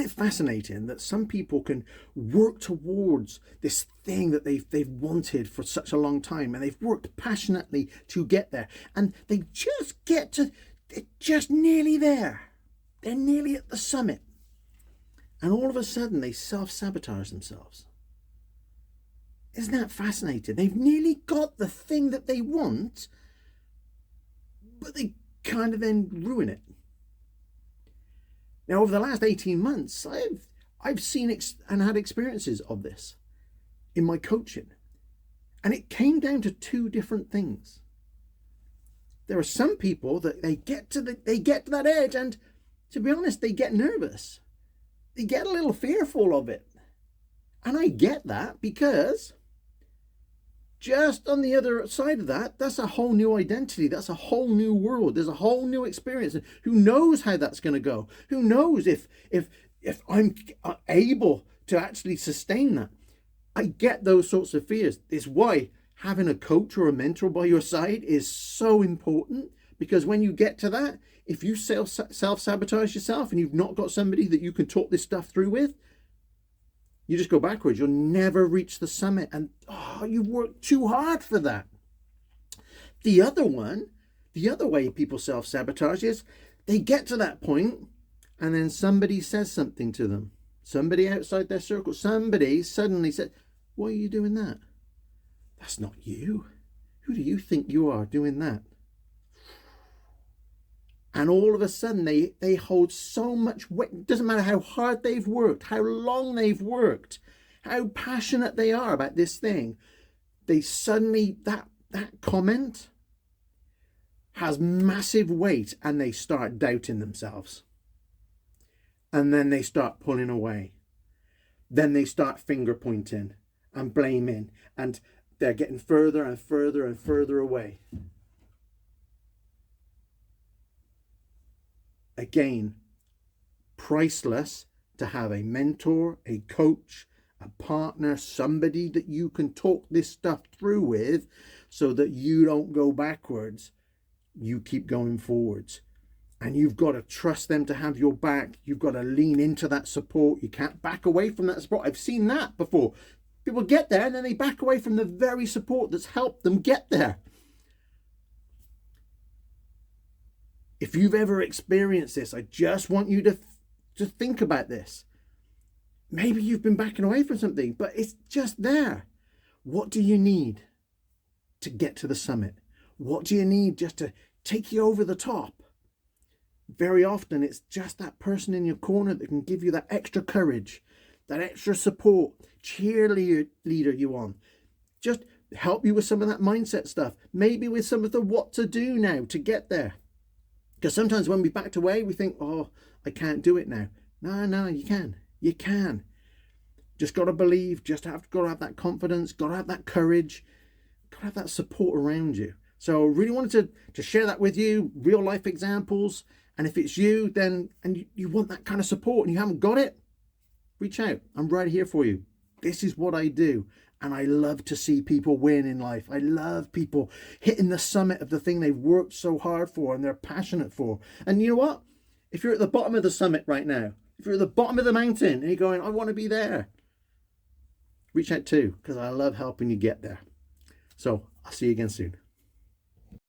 it fascinating that some people can work towards this thing that they've wanted for such a long time, and they've worked passionately to get there, and they just get to, they're just nearly there. They're nearly at the summit. And all of a sudden they self-sabotage themselves. Isn't that fascinating? They've nearly got the thing that they want, but they kind of then ruin it. Now, over the last 18 months, I've seen and had experiences of this in my coaching. And it came down to two different things. There are some people that they get to that edge, and to be honest, they get nervous. They get a little fearful of it. And I get that, because just on the other side of that, that's a whole new identity. That's a whole new world. There's a whole new experience. And who knows how that's going to go? Who knows if I'm able to actually sustain that? I get those sorts of fears. It's why having a coach or a mentor by your side is so important, because when you get to that, if you self-sabotage yourself and you've not got somebody that you can talk this stuff through with, you just go backwards. You'll never reach the summit. And you've worked too hard for that. The other way people self-sabotage is they get to that point and then somebody says something to them. Somebody outside their circle, somebody suddenly said, "Why are you doing that? That's not you. Who do you think you are doing that?" And all of a sudden they hold so much weight. It doesn't matter how hard they've worked, how long they've worked, how passionate they are about this thing. They suddenly, that comment has massive weight, and they start doubting themselves. And then they start pulling away. Then they start finger pointing and blaming, and they're getting further and further and further away. Again, priceless to have a mentor, a coach, a partner, somebody that you can talk this stuff through with, so that you don't go backwards, you keep going forwards. And you've got to trust them to have your back. You've got to lean into that support. You can't back away from that support. I've seen that before. People get there and then they back away from the very support that's helped them get there. If you've ever experienced this, I just want you to think about this. Maybe you've been backing away from something, but it's just there. What do you need to get to the summit? What do you need just to take you over the top? Very often it's just that person in your corner that can give you that extra courage, that extra support, cheerleader you on. Just help you with some of that mindset stuff. Maybe with some of the what to do now to get there. Because sometimes when we backed away, we think, I can't do it now. No, you can. You can. Just got to believe, got to have that confidence, got to have that courage, got to have that support around you. So I really wanted to share that with you, real life examples. And if it's you, then, and you want that kind of support and you haven't got it, reach out. I'm right here for you. This is what I do. And I love to see people win in life. I love people hitting the summit of the thing they've worked so hard for and they're passionate for. And you know what? If you're at the bottom of the summit right now, if you're at the bottom of the mountain and you're going, I want to be there, reach out too, because I love helping you get there. So I'll see you again soon.